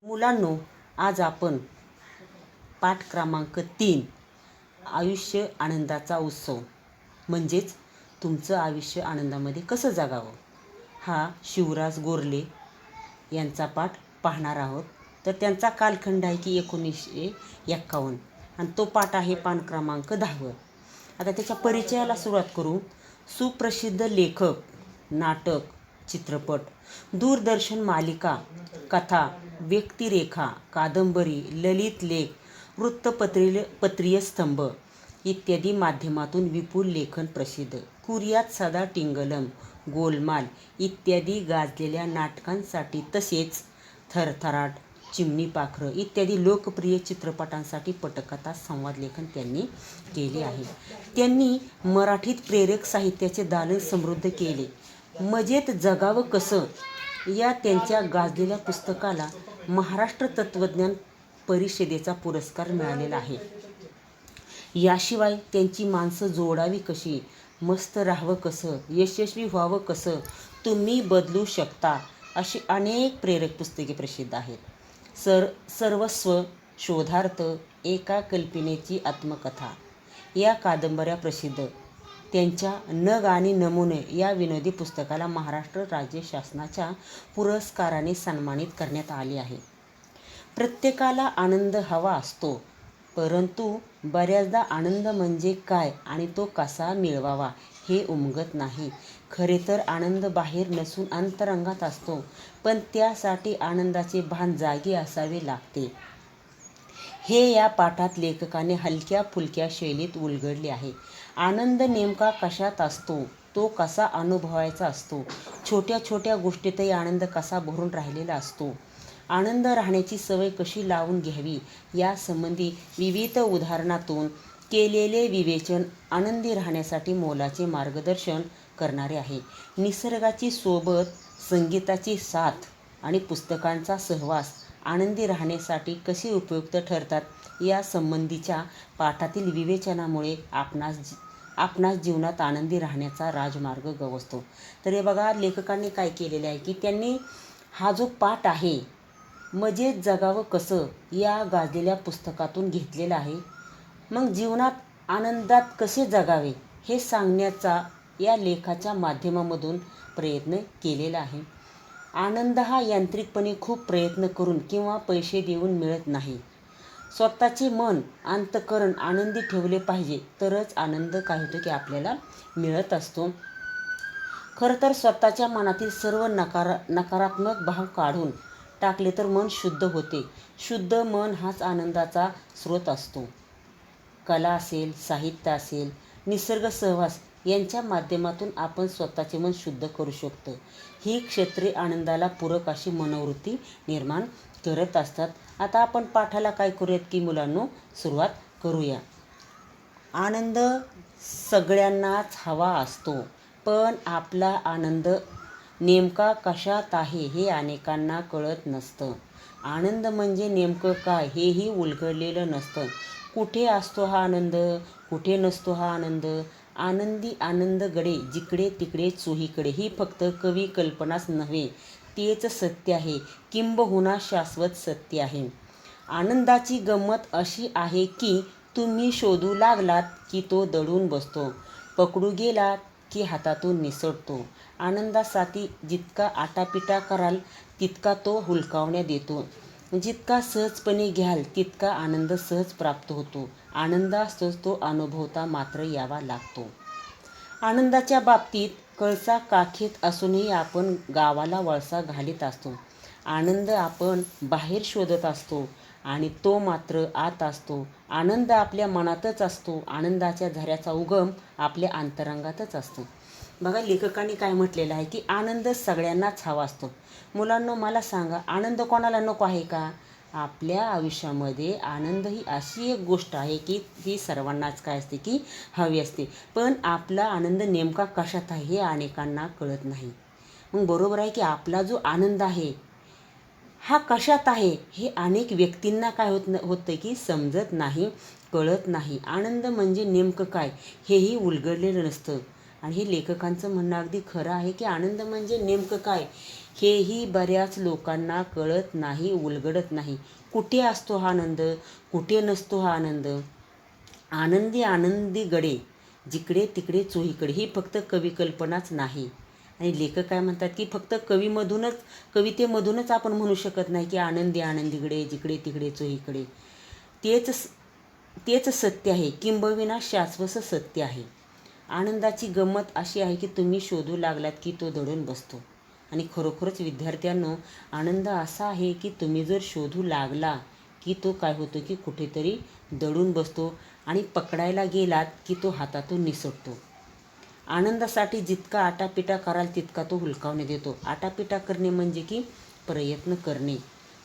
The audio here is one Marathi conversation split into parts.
मुलांनो, आज आपण पाठ क्रमांक 3 आयुष्य आनंदाचा उत्सव म्हणजेच तुमचं आयुष्य आनंदामध्ये कसं जगावं हा शिवराज गोरले यांचा पाठ पाहणार आहोत. तर त्यांचा कालखंड आहे की 1951 आणि तो पाठ आहे पान क्रमांक 10. आता त्याच्या परिचयाला सुरुवात करू. सुप्रसिद्ध लेखक, नाटक, चित्रपट, दूरदर्शन मालिका, कथा, व्यक्तिरेखा, कादंबरी, ललित लेख, वृत्तपत्रीय स्तंभ इत्यादी माध्यमातून विपुल लेखन प्रसिद्ध. कुर्यात सदा टिंगलम, गोलमाल इत्यादी गाजलेल्या नाटकांसाठी तसेच थरथराट, चिमणी पाखरं इत्यादी लोकप्रिय चित्रपटांसाठी पटकथा, संवाद लेखन त्यांनी केले आहे. त्यांनी मराठीत प्रेरक साहित्याचे दालन समृद्ध केले. मजेत जगावं कसं या त्यांच्या गाजलेल्या पुस्तकाला महाराष्ट्र तत्त्वज्ञान परिषदेचा पुरस्कार मिळालेला आहे. याशिवाय त्यांची माणसं जोडावी कशी, मस्त राहावं कसं, यशस्वी व्हावं कसं, तुम्ही बदलू शकता अशी अनेक प्रेरक पुस्तके प्रसिद्ध आहेत. सर्वस्व, शोधार्थ, एका कल्पनेची आत्मकथा या कादंबऱ्या प्रसिद्ध. त्यांच्या नग आणि नमुने या विनोदी पुस्तकाला महाराष्ट्र राज्य शासनाच्या पुरस्काराने सन्मानित करण्यात आले आहे. प्रत्येकाला आनंद हवा असतो, परंतु बऱ्याचदा आनंद म्हणजे काय आणि तो कसा मिळवावा हे उमगत नाही. खरे तर आनंद बाहेर नसून अंतरंगात असतो, पण त्यासाठी आनंदाचे भान जागे असावे लागते. हे या पाठात लेखकाने हलक्या फुलक्या शैलीत उलगडले आहे. आनंद नेमका कशात असतो, तो कसा अनुभवायचा असतो, छोट्या छोट्या गोष्टीतही आनंद कसा भरून राहिलेला असतो, आनंद राहण्याची सवय कशी लावून घ्यावी यासंबंधी विविध उदाहरणातून केलेले विवेचन आनंदी राहण्यासाठी मोलाचे मार्गदर्शन करणारे आहे. निसर्गाची सोबत, संगीताची साथ आणि पुस्तकांचा सहवास आनंदी राहण्यासाठी कसे उपयुक्त ठरतात यासंबंधीच्या पाठातील विवेचनामुळे आपणास जीवनात आनंदी राहण्याचा राजमार्ग गवसतो. तर हे बघा, लेखकांनी काय केलेले आहे की त्यांनी हा जो पाठ आहे मजेत जगावं कसं या गाजलेल्या पुस्तकातून घेतलेला आहे. मग जीवनात आनंदात कसे जगावे हे सांगण्याचा या लेखाच्या माध्यमामधून प्रयत्न केलेला आहे. आनंद हा यांत्रिकपणे खूप प्रयत्न करून किंवा पैसे देऊन मिळत नाही. स्वतःचे मन, अंतःकरण आनंदी ठेवले पाहिजे, तरच आनंद काय होतो की आपल्याला मिळत असतो. खरं तर स्वतःच्या मनातील सर्व नकारात्मक भाव काढून टाकले तर मन शुद्ध होते. शुद्ध मन हाच आनंदाचा स्रोत असतो. कला असेल, साहित्य असेल, निसर्ग सहवास यांच्या माध्यमातून आपण स्वतःचे मन शुद्ध करू शकतो. ही क्षेत्रे आनंदाला पूरक अशी मनोवृत्ती निर्माण करत असतात. आता आपण पाठाला काय करूयात की मुलांनो, सुरुवात करूया. आनंद सगळ्यांनाच हवा असतो, पण आपला आनंद नेमका कशात आहे हे अनेकांना कळत नसतं. आनंद म्हणजे नेमकं काय हेही उलगडलेलं नसतं. कुठे असतो हा आनंद, कुठे नसतो हा आनंद. आनंदी आनंद गडे जिकडे तिकडे चोहीकडे ही फक्त कवी कल्पनाच नव्हे, तेच सत्य आहे, किंबहुना शाश्वत सत्य आहे. आनंदाची गंमत अशी आहे की तुम्ही शोधू लागलात की तो दडून बसतो, पकडू गेलात की हातातून निसटतो. आनंदासाठी जितका आटापिटा कराल तितका तो हुलकावण्यात येतो. जितका सहजपणे घ्याल तितका आनंद सहज प्राप्त होतो. आनंद असतोच, तो अनुभवता मात्र यावा लागतो. आनंदाच्या बाबतीत कळसा काखेत असूनही आपण गावाला वळसा घालीत असतो. आनंद आपण बाहेर शोधत असतो आणि तो मात्र आत असतो. आनंद आपल्या मनातच असतो. आनंदाच्या झऱ्याचा उगम आपल्या अंतरंगातच असतो. बघा, लेखकांनी काय म्हटलेलं आहे की आनंद सगळ्यांनाच हवा असतो. मुलांनो, मला सांगा, आनंद कोणाला नको आहे का? आपल्या आयुष्यामध्ये आनंद ही अशी एक गोष्ट आहे की ती सर्वांनाच काय असते की हवी असते, पण आपला आनंद नेमका कशात आहे हे अनेकांना कळत नाही. मग बरोबर आहे की आपला जो आनंद आहे हा कशात आहे हे अनेक व्यक्तींना काय होतं की समजत नाही, कळत नाही. आनंद म्हणजे नेमकं काय हेही उलगडलेलं नसतं. आणि हे लेखकांचं म्हणणं अगदी खरं आहे की आनंद म्हणजे नेमकं काय हेही बऱ्याच लोकांना कळत नाही, उलगडत नाही. कुठे असतो हा आनंद, कुठे नसतो हा आनंद. आनंदी आनंदी गडे, जिकडे तिकडे चोहीकडे, ही फक्त कविकल्पनाच नाही. आणि लेखक काय म्हणतात की फक्त कवितेमधूनच आपण म्हणू शकत नाही की आनंदी आनंदी गडे, जिकडे तिकडे चोहीकडे. तेच तेच सत्य आहे, किंबहुना शाश्वत सत्य आहे. आनंदाची गंमत अशी आहे की तुम्ही शोधू लागलात की तो दडून बसतो. आणि खरोखरच विद्यार्थ्यांनो, आनंद असा आहे की तुम्ही जर शोधू लागला की तो काय होतो की कुठेतरी दडून बसतो आणि पकडायला गेलात की तो हातातून निसटतो. आनंदासाठी जितका आटापिटा कराल तितका तो हुलकावणे देतो. आटापिटा करणे म्हणजे की प्रयत्न करणे,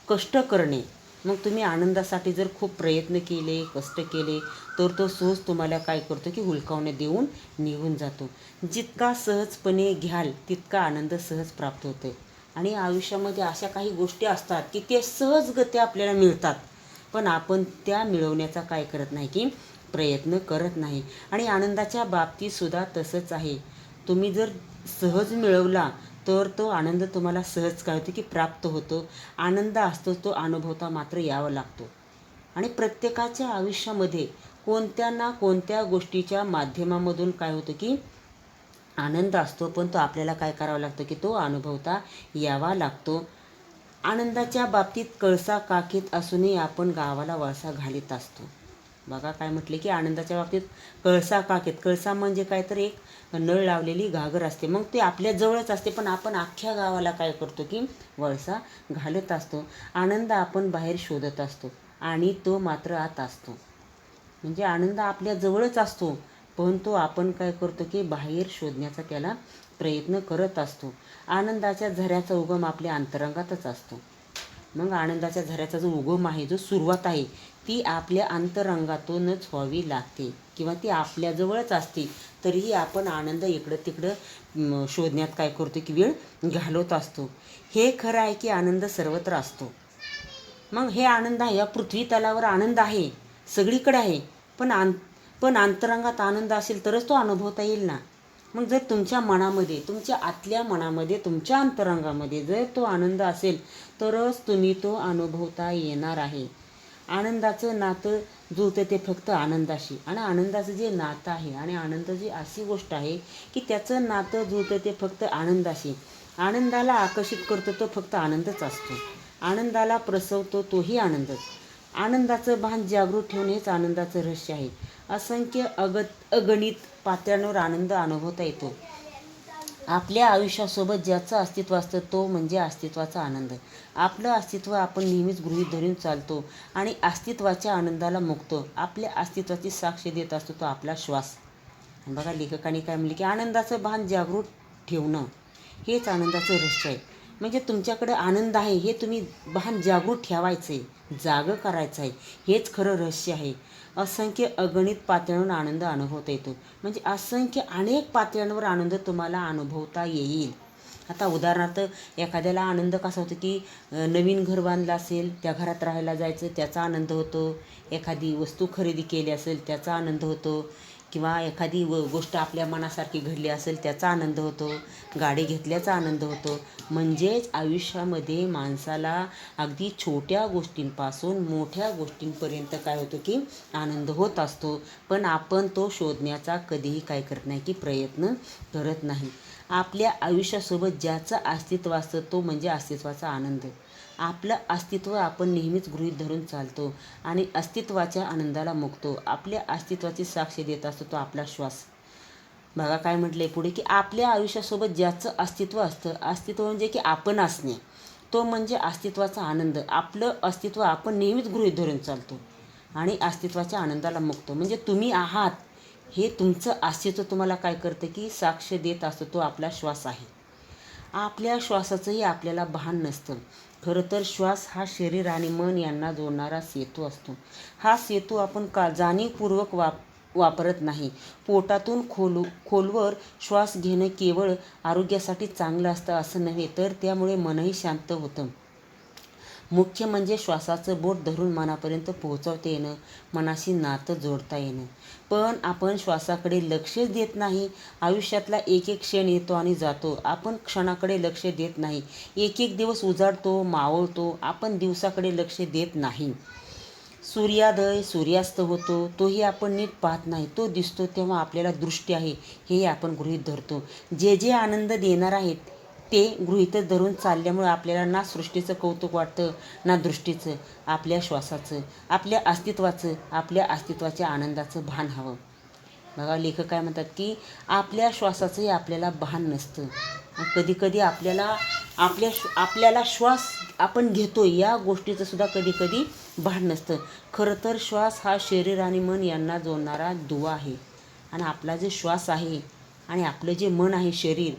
कष्ट करणे. मग तुम्ही आनंदासाठी जर खूप प्रयत्न केले, कष्ट केले, तर तो सहज तुम्हाला काय करतो की हुलकावणे देऊन निघून जातो. जितका सहजपणे घ्याल तितका आनंद सहज प्राप्त होतो. आणि आयुष्यामध्ये अशा काही गोष्टी असतात की ते सहजगत्या आपल्याला मिळतात, पण आपण त्या मिळवण्याचा काय करत नाही की प्रयत्न करत नाही. आणि आनंदाच्या बाबतीतसुद्धा तसंच आहे. तुम्ही जर सहज मिळवला तर तो आनंद तुम्हाला सहज काय होतो की प्राप्त होतो. आनंद असतो तो अनुभवता मात्र यावा लागतो. आणि प्रत्येकाच्या आयुष्यामध्ये कोणत्या ना कोणत्या गोष्टीच्या माध्यमामधून काय होतं की आनंद असतो, पण तो आपल्याला काय करावा लागतो की तो अनुभवता यावा लागतो. आनंदाच्या बाबतीत कळसा काखेत असूनही आपण गावाला वळसा घालीत असतो. बघा काय म्हटले की आनंदाच्या बाबतीत कळसा काखेत. कळसा म्हणजे काय तर एक नळ लावलेली घागर असते, मग ते आपल्या जवळच असते, पण आपण अख्ख्या गावाला काय करतो की वळसा घालत असतो. आनंद आपण बाहेर शोधत असतो आणि तो मात्र आत असतो. म्हणजे आनंद आपल्या जवळच असतो, पण तो आपण काय करतो की बाहेर शोधण्याचा त्याला प्रयत्न करत असतो. आनंदाच्या झऱ्याचा उगम आपल्या अंतरंगातच असतो. मग आनंदाच्या झऱ्याचा जो उगम आहे, जो सुरुवात आहे, ती आपल्या अंतरंगातूनच व्हावी लागते किंवा ती आपल्याजवळच असते. तरीही आपण आनंद इकडं तिकडं शोधण्यात काय करतो की वेळ घालवत असतो. हे खरं आहे की आनंद सर्वत्र असतो. मग हे आनंद आहे, या पृथ्वी तलावर आनंद आहे, सगळीकडे आहे, पण अंतरंगात आनंद असेल तरच तो अनुभवता येईल ना. मग जर तुमच्या मनामध्ये, तुमच्या आतल्या मनामध्ये, तुमच्या अंतरंगामध्ये जर तो आनंद असेल तरच तुम्ही तो अनुभवता येणार आहे. आनंदाचं नातं जुळतं ते फक्त आनंदाशी. आणि आनंदाचं जे नातं आहे आणि आनंद जी अशी गोष्ट आहे की त्याचं नातं जुळतं ते फक्त आनंदाशी. आनंदाला आकर्षित करतो तो फक्त आनंदच असतो. आनंदाला प्रसवतो तोही आनंदच. आनंदाचं भान जागृत ठेवणे हेच आनंदाचं रहस्य आहे. असंख्य अगणित पातळ्यांवर आनंद अनुभवता येतो. आपल्या आयुष्यासोबत ज्याचं अस्तित्व असतं तो म्हणजे अस्तित्वाचा आनंद. आपलं अस्तित्व आपण नेहमीच गृहीत धरून चालतो आणि अस्तित्वाच्या आनंदाला मुकतो. आपल्या अस्तित्वाची साक्ष देत असतो तो आपला श्वास. बघा लेखकाने काय म्हणले की आनंदाचं भान जागृत ठेवणं हेच आनंदाचं रहस्य आहे. म्हणजे तुमच्याकडे आनंद आहे हे तुम्ही भान जागृत ठेवायचं आहे, जागं करायचं आहे, हेच खरं रहस्य आहे. असंख्य अगणित पातळ्यांवर आनंद अनुभवता येतो. म्हणजे असंख्य अनेक पातळ्यांवर आनंद तुम्हाला अनुभवता येईल. आता उदाहरणार्थ एखाद्याला आनंद कसा होतो की नवीन घर बांधलं असेल, त्या घरात राहायला जायचं, त्याचा आनंद होतो. एखादी वस्तू खरेदी केली असेल त्याचा आनंद होतो, किंवा एखादी गोष्ट आपल्या मनासारखी घडली असेल त्याचा आनंद होतो, गाडी घेतल्याचा आनंद होतो. म्हणजेच आयुष्यामध्ये माणसाला अगदी छोट्या गोष्टींपासून मोठ्या गोष्टींपर्यंत काय होतं की आनंद होत असतो, पण आपण तो शोधण्याचा कधीही काय करत नाही की प्रयत्न करत नाही. आपल्या आयुष्यासोबत ज्याचं अस्तित्व असतं तो म्हणजे अस्तित्वाचा आनंद. आपलं अस्तित्व आपण नेहमीच गृहीत धरून चालतो आणि अस्तित्वाच्या आनंदाला मुकतो. आपल्या अस्तित्वाची साक्ष देत असतो तो आपला श्वास. बघा काय म्हटलंय पुढे की आपल्या आयुष्यासोबत ज्याचं अस्तित्व असतं, अस्तित्व म्हणजे की आपण असणे, तो म्हणजे अस्तित्वाचा आनंद. आपलं अस्तित्व आपण नेहमीच गृहीत धरून चालतो आणि अस्तित्वाच्या आनंदाला मुकतो. म्हणजे तुम्ही आहात हे तुमचं अस्तित्व तुम्हाला काय करतं की साक्ष देत असतो तो आपला श्वास आहे. आपल्या श्वासाचंही आपल्याला भान नसतं. खरं तर श्वास हा शरीर आणि मन यांना जोडणारा सेतू असतो. हा सेतू आपण जाणीवपूर्वक वापरत नाही. पोटातून खोलवर श्वास घेणं केवळ आरोग्यासाठी चांगलं असतं असं नव्हे, तर त्यामुळे मनही शांत होतं. मुख्य म्हणजे श्वासाचं बोट धरून मनापर्यंत पोहोचवता येणं, मनाशी नातं जोडता येणं. पण आपण श्वासाकडे लक्षच देत नाही. आयुष्यातला एक एक क्षण येतो आणि जातो, आपण क्षणाकडे लक्ष देत नाही. एक एक दिवस उजाडतो, मावळतो, आपण दिवसाकडे लक्ष देत नाही. सूर्योदय सूर्यास्त होतो, तोही आपण नीट पाहत नाही. तो दिसतो तेव्हा आपल्याला दृष्टी आहे हे आपण गृहीत धरतो. जे जे आनंद देणार आहेत ते गृहीतच धरून चालल्यामुळे आपल्याला ना सृष्टीचं कौतुक वाटतं, ना दृष्टीचं. आपल्या श्वासाचं, आपल्या अस्तित्वाचं, आपल्या अस्तित्वाच्या आनंदाचं भान हवं. बघा, लेखक काय म्हणतात की आपल्या श्वासाचंही आपल्याला भान नसतं. कधीकधी आपल्याला श्वास आपण घेतो या गोष्टीचं सुद्धा कधीकधी भान नसतं. खरं तर श्वास हा शरीर आणि मन यांना जोडणारा दुवा आहे. आणि आपला जे श्वास आहे आणि आपलं जे मन आहे शरीर,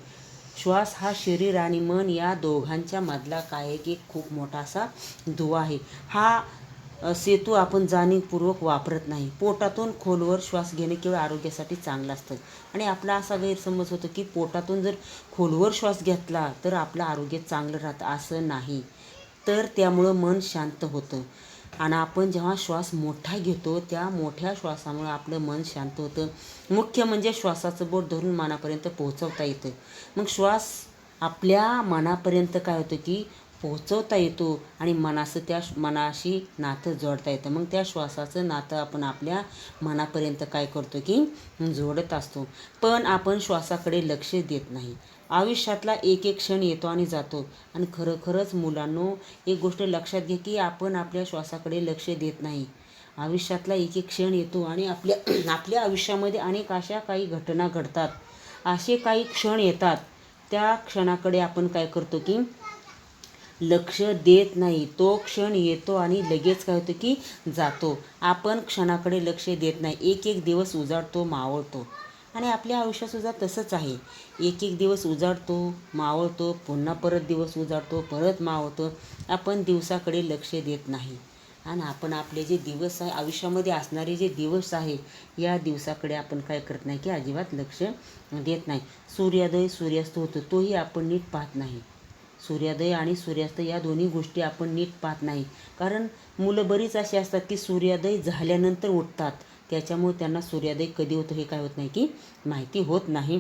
श्वास हा शरीर आणि मन या दोघांच्या मधला काय आहे की एक खूप मोठा असा दुवा आहे. हा सेतू आपण जाणीवपूर्वक वापरत नाही. पोटातून खोलवर श्वास घेणे केवळ आरोग्यासाठी चांगलं असतं. आणि आपला असा गैरसमज होतो की पोटातून जर खोलवर श्वास घेतला तर आपलं आरोग्य चांगलं राहतं. असं नाही. तर त्यामुळं मन शांत होतं. आणि आपण जेव्हा श्वास मोठा घेतो त्या मोठ्या श्वासामुळे आपलं मन शांत होतं. मुख्य म्हणजे श्वासाचं बोट धरून मनापर्यंत पोहोचवता येतं. मग श्वास आपल्या मनापर्यंत काय होतं की पोहोचवता येतो आणि मनाशी नातं जोडता येतं. मग त्या श्वासाचं नातं आपण आपल्या मनापर्यंत काय करतो की जोडत असतो. पण आपण श्वासाकडे लक्ष देत नाही. आयुष्यातला एक एक क्षण येतो आणि जातो. आणि खरंच मुलांनो, एक गोष्ट लक्षात घे की आपण आपल्या श्वासाकडे लक्ष देत नाही. आयुष्यातला एक एक क्षण येतो आणि आपल्या आयुष्यामध्ये अनेक अशा काही घटना घडतात, असे काही क्षण येतात. त्या क्षणाकडे आपण काय करतो की लक्ष देत नाही. तो क्षण येतो आणि लगेच काय होतं की जातो. आपण क्षणाकडे लक्ष देत नाही. एक एक दिवस उजाडतो, मावळतो. आणि आपल्या आयुष्यातसुद्धा तसंच आहे. एक एक दिवस उजाडतो, मावळतो, पुन्हा परत दिवस उजाडतो, परत मावळतो. आपण दिवसाकडे लक्ष देत नाही. आणि आपण आपले जे दिवस आहे, आयुष्यामध्ये असणारे जे दिवस आहे, या दिवसाकडे आपण काय करत नाही की अजिबात लक्ष देत नाही. सूर्योदय सूर्यास्त होतो, तोही आपण नीट पाहत नाही. सूर्योदय आणि सूर्यास्त या दोन्ही गोष्टी आपण नीट पाहत नाही. कारण मुलं बरीच अशी असतात की सूर्योदय झाल्यानंतर उठतात. त्याच्यामुळे त्यांना सूर्योदय कधी होतो हे काय होत नाही की माहिती होत नाही.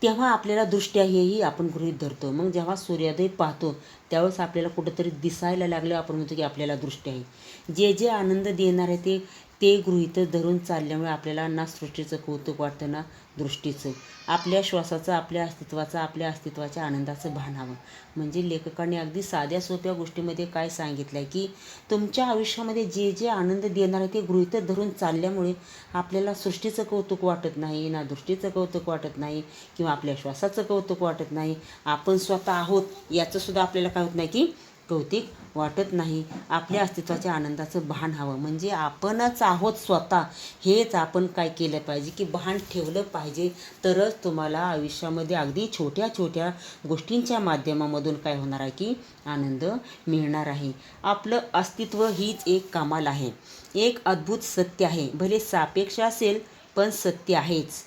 तेव्हा आपल्याला दृष्टी आहे हेही आपण गृहीत धरतो. मग जेव्हा सूर्योदय पाहतो त्यावेळेस आपल्याला कुठंतरी दिसायला लागलं, आपण म्हणतो की आपल्याला दृष्टी आहे. जे जे आनंद देणार आहे ते गृहीतच धरून चालल्यामुळे आपल्याला ना सृष्टीचं कौतुक वाटतं ना दृष्टीचं. आपल्या श्वासाचं, आपल्या अस्तित्वाच्या आनंदाचं भान हवं. म्हणजे लेखकाने अगदी साध्या सोप्या गोष्टीमध्ये काय सांगितलं आहे की तुमच्या आयुष्यामध्ये जे जे आनंद देणार आहे ते गृहीतच धरून चालल्यामुळे आपल्याला सृष्टीचं कौतुक वाटत नाही, ना दृष्टीचं कौतुक वाटत नाही, किंवा आपल्या श्वासाचं कौतुक वाटत नाही. आपण स्वतः आहोत याचंसुद्धा आपल्याला काय होत नाही की कौतुक वाटत नाही. आपल्या अस्तित्वाच्या आनंदाचं भान हवं. म्हणजे आपणच आहोत स्वतः, हेच आपण काय केलं पाहिजे की भान ठेवलं पाहिजे. तरच तुम्हाला आयुष्यामध्ये अगदी छोट्या छोट्या गोष्टींच्या माध्यमामधून काय होणार आहे की आनंद मिळणार आहे. आपलं अस्तित्व हीच एक कमाल आहे, एक अद्भुत सत्य आहे. भले सापेक्ष असेल पण सत्य आहेच.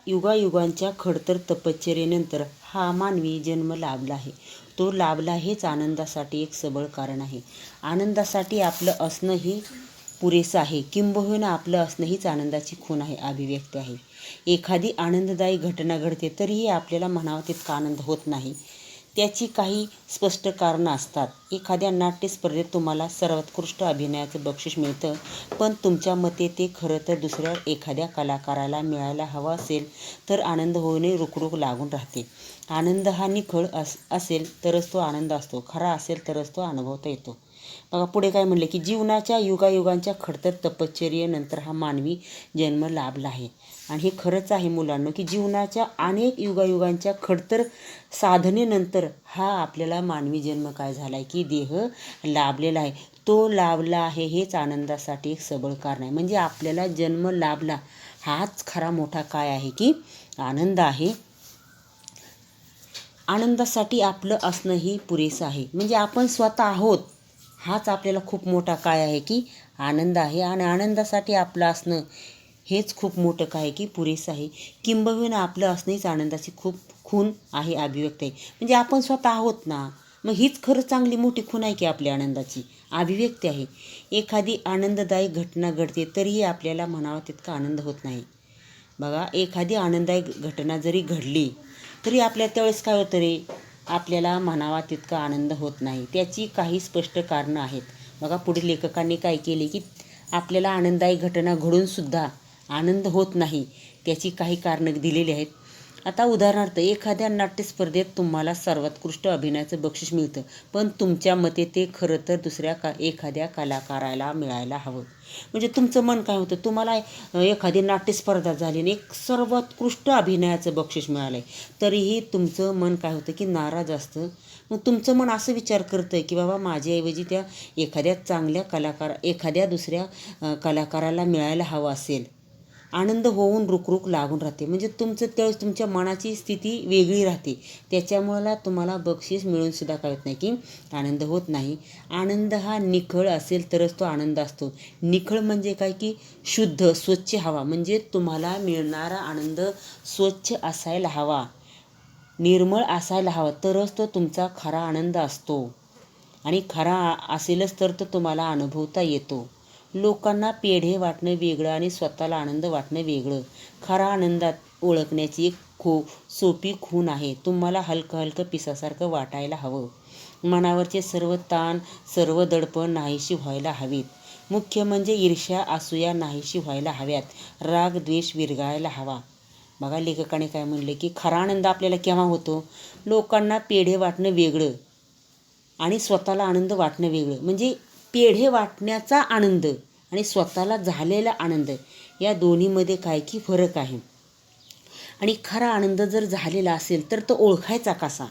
युगायुगांच्या खडतर तपश्चर्येनंतर हा मानवी जन्म लाभला आहे. तो लाभला हेच आनंदासाठी एक सबळ कारण आहे. आनंदासाठी आपलं असणं ही पुरेसं आहे. किंबहुना आपलं असणं हीच आनंदाची खूण आहे, अभिव्यक्ती आहे. एखादी आनंददायी घटना घडते तरीही आपल्याला म्हणावं तितका आनंद होत नाही. त्याची काही स्पष्ट कारणं असतात. एखाद्या नाट्यस्पर्धेत तुम्हाला सर्वोत्कृष्ट अभिनयाचं बक्षीस मिळतं, पण तुमच्या मते ते खरं तर दुसऱ्या एखाद्या कलाकाराला मिळायला हवं असेल तर आनंद होऊनही रुकरुक लागून राहते. आनंद हा निखळ असेल तरच तो आनंद असतो, खरा असेल तरच तो अनुभवता येतो. बघा पुढे काय म्हणले की जीवनाच्या युगायुगांच्या खडतर तपश्चर्येनंतर हा मानवी जन्म लाभला आहे. आणि हे खरंच आहे मुलांनो की जीवनाच्या अनेक युगायुगांच्या खडतर साधनेनंतर हा आपल्याला मानवी जन्म काय झाला आहे की देह लाभलेला आहे. तो लाभला आहे हेच आनंदासाठी एक सबळ कारण आहे. म्हणजे आपल्याला जन्म लाभला हाच खरा मोठा काय आहे की आनंद आहे. आनंदासाठी आपलं असणंही पुरेसं आहे. म्हणजे आपण स्वतः आहोत हाच आपल्याला खूप मोठा काय आहे की आनंद आहे. आणि आनंदासाठी आपलं असणं हेच खूप मोठं काय आहे की पुरेसं आहे. किंबहुना आपलं असणं हीच आनंदाची खूप खूण आहे, अभिव्यक्त आहे. म्हणजे आपण स्वतः आहोत ना, मग हीच खरं चांगली मोठी खूण आहे की आपल्या आनंदाची अभिव्यक्ती आहे. एखादी आनंददायी घटना घडते तरीही आपल्याला म्हणावा तितका आनंद होत नाही. बघा, एखादी आनंददायी घटना जरी घडली तरी आपल्याला त्यावेळेस काय होतं रे, आपल्याला म्हणावा तितका आनंद होत नाही. त्याची काही स्पष्ट कारणं आहेत. बघा, पुढे लेखकांनी काय केले की आपल्याला आनंददायी घटना घडूनसुद्धा आनंद होत नाही त्याची काही कारणं दिलेली आहेत. आता उदाहरणार्थ, एखाद्या नाट्यस्पर्धेत तुम्हाला सर्वोत्कृष्ट अभिनयाचं बक्षीस मिळतं, पण तुमच्या मते ते खरं तर दुसऱ्या एखाद्या कलाकाराला मिळायला हवं. म्हणजे तुमचं मन काय होतं, तुम्हाला एखादी नाट्यस्पर्धा झाली आणि एक सर्वोत्कृष्ट अभिनयाचं बक्षीस मिळालं आहे, तरीही तुमचं मन काय होतं की नाराज असतं. मग तुमचं मन असं विचार करतं की बाबा माझ्याऐवजी त्या एखाद्या दुसऱ्या कलाकाराला मिळायला हवं असेल. आनंद होऊन रुकरुक लागून राहते. म्हणजे त्यावेळेस तुमच्या मनाची स्थिती वेगळी राहते. त्याच्यामुळं तुम्हाला बक्षीस मिळूनसुद्धा काय होत नाही की आनंद होत नाही. आनंद हा निखळ असेल तरच तो आनंद असतो. निखळ म्हणजे काय की शुद्ध स्वच्छ हवा. म्हणजे तुम्हाला मिळणारा आनंद स्वच्छ असायला हवा, निर्मळ असायला हवा, तरच तो तुमचा खरा आनंद असतो. आणि खरा असेलच तर तो तुम्हाला अनुभवता येतो. लोकांना पेढे वाटणं वेगळं आणि स्वतःला आनंद वाटणं वेगळं. खरा आनंदात ओळखण्याची एक सोपी खूण आहे. तुम्हाला हलकं हलकं पिसासारखं वाटायला हवं. मनावरचे सर्व ताण, सर्व दडपण नाहीशी व्हायला हवीत. मुख्य म्हणजे ईर्ष्या असूया नाहीशी व्हायला हव्यात. राग द्वेष विरघळायला हवा. बघा, लेखकाने काय म्हणले की खरा आनंद आपल्याला केव्हा होतो, लोकांना पेढे वाटणं वेगळं आणि स्वतःला आनंद वाटणं वेगळं. म्हणजे पेढे वाटण्याचा आनंद आणि स्वतःला झालेला आनंद या दोन्हीमध्ये काय की फरक आहे. आणि खरा आनंद जर झालेला असेल तर तो ओळखायचा कसा?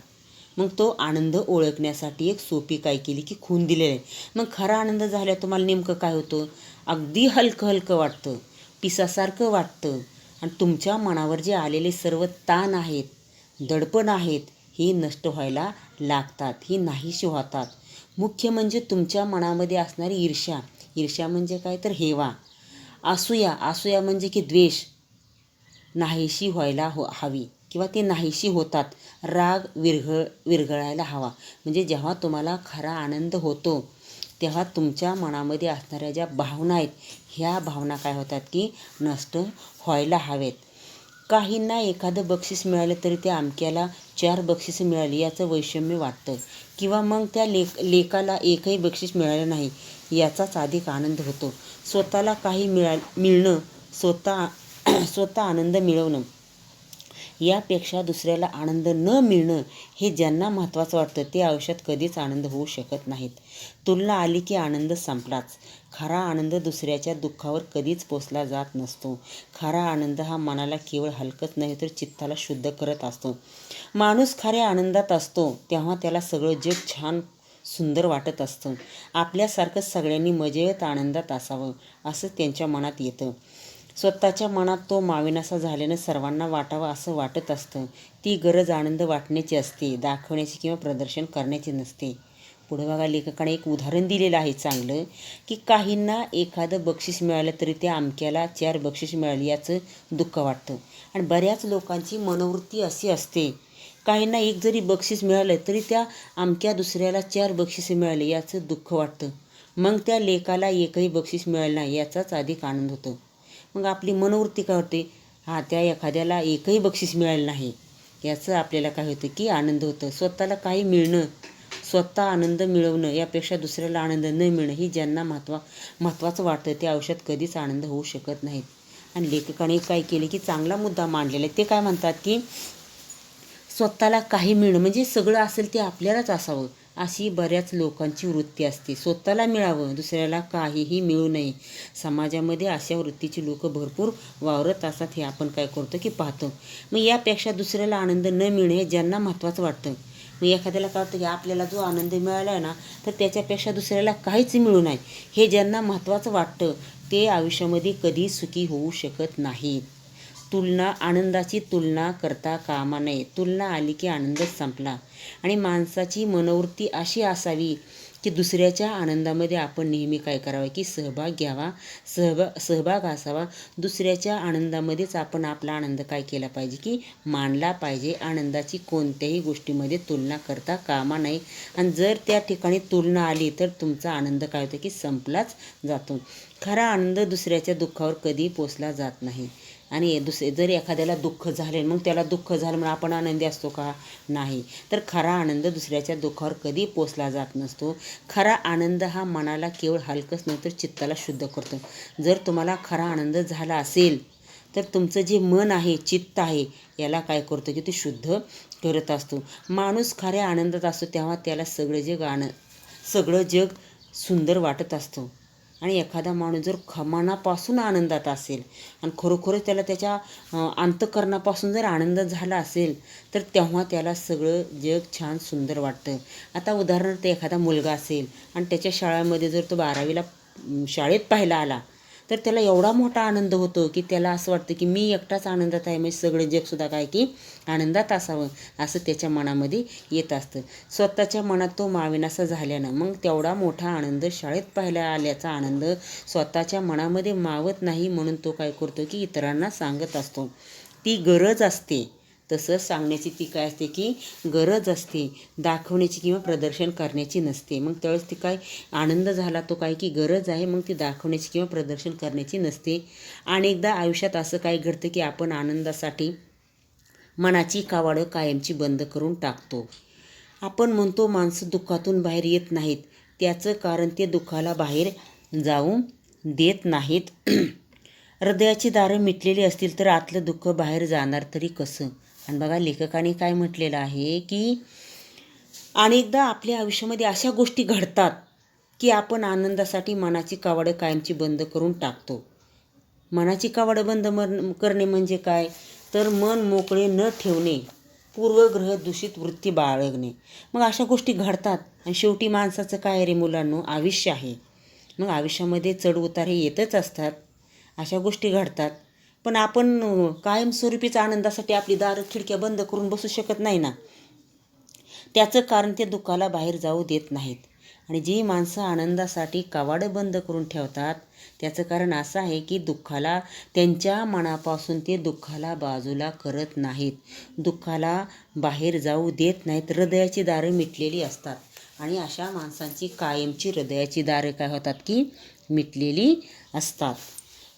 मग तो आनंद ओळखण्यासाठी एक सोपी काय केली की खूण दिलेली आहे. मग खरा आनंद झाल्यावर तुम्हाला नेमकं काय होतं, अगदी हलकं हलकं वाटतं, पिसासारखं वाटतं. आणि तुमच्या मनावर जे आलेले सर्व ताण आहेत, दडपण आहेत, ही नष्ट व्हायला लागतात, ही नाहीशी होतात. मुख्य म्हणजे तुमच्या मनामध्ये असणारी ईर्ष्या म्हणजे काय तर हेवा, असूया म्हणजे की द्वेष नाहीशी व्हायला हवी किंवा ते नाहीशी होतात. राग विरघळायला हवा. म्हणजे जेव्हा तुम्हाला खरा आनंद होतो तेव्हा तुमच्या मनामध्ये असणाऱ्या ज्या भावना आहेत, ह्या भावना काय होतात की नष्ट व्हायला हवेत. काहींना एखादं बक्षीस मिळालं तरी त्या अमक्याला 4 बक्षिसं मिळाली याचं वैषम्य वाटतं. किंवा मग त्या लेकाला एकही बक्षीस मिळालं नाही याचाच अधिक आनंद होतो. स्वतःला काही मिळणं, स्वतः आनंद मिळवणं यापेक्षा दुसऱ्याला आनंद न मिळणं हे ज्यांना महत्त्वाचं वाटतं ते आयुष्यात कधीच आनंद होऊ शकत नाहीत. तुलना आली की आनंद संपलाच. खरा आनंद दुसऱ्याच्या दुःखावर कधीच पोचला जात नसतो. खरा आनंद हा मनाला केवळ हलकंच नाही तर चित्ताला शुद्ध करत असतो. माणूस खऱ्या आनंदात असतो तेव्हा त्याला सगळं जग छान सुंदर वाटत असतं. आपल्यासारखं सगळ्यांनी मजेत आनंदात असावं असं त्यांच्या मनात येतं. स्वतःच्या मनात तो मावेनासा झाल्यानं सर्वांना वाटावा असं वाटत असतं. ती गरज आनंद वाटण्याची असते, दाखवण्याची किंवा प्रदर्शन करण्याची नसते. पुढे बघा, लेखकाने एक उदाहरण दिलेलं आहे चांगलं की काहींना एखादं बक्षीस मिळालं तरी त्या अमक्याला 4 बक्षीस मिळाली याचं दुःख वाटतं. आणि बऱ्याच लोकांची मनोवृत्ती अशी असते, काहींना एक जरी बक्षीस मिळालं तरी त्या अमक्या दुसऱ्याला 4 बक्षिसे मिळाली याचं दुःख वाटतं. मग त्या लेकाला एकही बक्षीस मिळालं नाही याचाच अधिक आनंद होतो. मग आपली मनोवृत्ती काय होते, त्या एखाद्याला एकही बक्षीस मिळालं नाही याचं आपल्याला काय होतं की आनंद होतं. स्वतःला काही मिळणं, स्वतः आनंद मिळवणं यापेक्षा दुसऱ्याला आनंद न मिळणं ही ज्यांना महत्त्वाचं वाटतं ते आयुष्यात कधीच आनंद होऊ शकत नाहीत. आणि लेखकाने काय केले की चांगला मुद्दा मांडलेला आहे. ते काय म्हणतात की स्वतःला काही मिळणं म्हणजे सगळं असेल ते आपल्यालाच असावं अशी बऱ्याच लोकांची वृत्ती असते. स्वतःला मिळावं, दुसऱ्याला काहीही मिळू नये. समाजामध्ये अशा वृत्तीची लोक भरपूर वावरत असतात हे आपण काय करतो की पाहतो. मग यापेक्षा दुसऱ्याला आनंद न मिळणे हे ज्यांना महत्त्वाचं वाटतं, मग एखाद्याला काय वाटतं की आपल्याला जो आनंद मिळाला आहे ना तर त्याच्यापेक्षा दुसऱ्याला काहीच मिळू नये हे ज्यांना महत्त्वाचं वाटतं ते आयुष्यामध्ये कधी सुखी होऊ शकत नाहीत. आनंदाची तुलना करता कामा नये. तुलना आली की आनंदच संपला. आणि माणसाची मनोवृत्ती अशी असावी की दुसऱ्याच्या आनंदामध्ये आपण नेहमी काय करावं की सहभाग घ्यावा, सहभाग असावा. दुसऱ्याच्या आनंदामध्येच आपण आपला आनंद काय केला पाहिजे की मानला पाहिजे. आनंदाची कोणत्याही गोष्टीमध्ये तुलना करता कामा नाही. आणि जर त्या ठिकाणी तुलना आली तर तुमचा आनंद काय होतो की संपलाच जातो. खरा आनंद दुसऱ्याच्या दुःखावर कधी पोचला जात नाही. आणि जर एखाद्याला दुःख झाले मग त्याला दुःख झालं म्हणून आपण आनंदी असतो का? नाही. तर खरा आनंद दुसऱ्याच्या दुःखावर कधी पोचला जात नसतो. खरा आनंद हा मनाला केवळ हलकंच नाही तर चित्ताला शुद्ध करतो. जर तुम्हाला खरा आनंद झाला असेल तर तुमचं जे मन आहे, चित्त आहे, याला काय करतो की ते शुद्ध करत असतो. माणूस खऱ्या आनंदात असतो तेव्हा त्याला सगळं जग सुंदर वाटत असतं. आणि एखादा माणूस जर मनापासून आनंदात असेल आणि खरोखरच त्याला त्याच्या अंतःकरणापासून जर आनंद झाला असेल तर तेव्हा त्याला सगळं जग छान सुंदर वाटतं. आता उदाहरणार्थ एखादा मुलगा असेल आणि त्याच्या शाळेमध्ये जर तो 12वीला शाळेत पाहायला आला तर त्याला एवढा मोठा आनंद होतो की त्याला असं वाटतं की मी एकटाच आनंदात आहे, म्हणजे सगळं जगसुद्धा काय की आनंदात असावं असं त्याच्या मनामध्ये येत असतं. स्वतःच्या मनात तो मावेनासा झाल्यानं मग तेवढा मोठा आनंद शाळेत पाहायला आल्याचा आनंद स्वतःच्या मनामध्ये मावत नाही, म्हणून तो काय करतो की इतरांना सांगत असतो. ती गरज असते, तसं सांगण्याची ती काय असते की गरज असते, दाखवण्याची किंवा प्रदर्शन करण्याची नसते. मग त्यावेळेस ती काय आनंद झाला तो काय की गरज आहे, मग ती दाखवण्याची किंवा प्रदर्शन करण्याची नसते. अनेकदा आयुष्यात असं काय घडतं की आपण आनंदासाठी मनाची कावडं कायमची बंद करून टाकतो. आपण म्हणतो माणसं दुःखातून बाहेर येत नाहीत, त्याचं कारण ते दुःखाला बाहेर जाऊ देत नाहीत. हृदयाची दारं मिटलेली असतील तर आतलं दुःख बाहेर जाणार तरी कसं? आणि बघा लेखकाने काय म्हटलेलं आहे की अनेकदा आपल्या आयुष्यामध्ये अशा गोष्टी घडतात की आपण आनंदासाठी मनाची कावडं कायमची बंद करून टाकतो. मनाची कावडं बंद करणे म्हणजे काय तर मन मोकळे न ठेवणे, पूर्वग्रह दूषित वृत्ती बाळगणे. मग अशा गोष्टी घडतात आणि शेवटी माणसाचं काय रे मुलांनो, आयुष्य आहे. मग आयुष्यामध्ये चढ उतार हे येतच असतात, अशा गोष्टी घडतात. पण आपण कायमस्वरूपीच आनंदासाठी आपली दारं खिडक्या बंद करून बसू शकत नाही ना. त्याचं कारण ते दुःखाला बाहेर जाऊ देत नाहीत. आणि जी माणसं आनंदासाठी कवाडं बंद करून ठेवतात त्याचं कारण असं आहे की दुःखाला त्यांच्या मनापासून ते दुःखाला बाजूला करत नाहीत, दुःखाला बाहेर जाऊ देत नाहीत. हृदयाची दारं मिटलेली असतात आणि अशा माणसांची कायमची हृदयाची दारं काय होतात की मिटलेली असतात.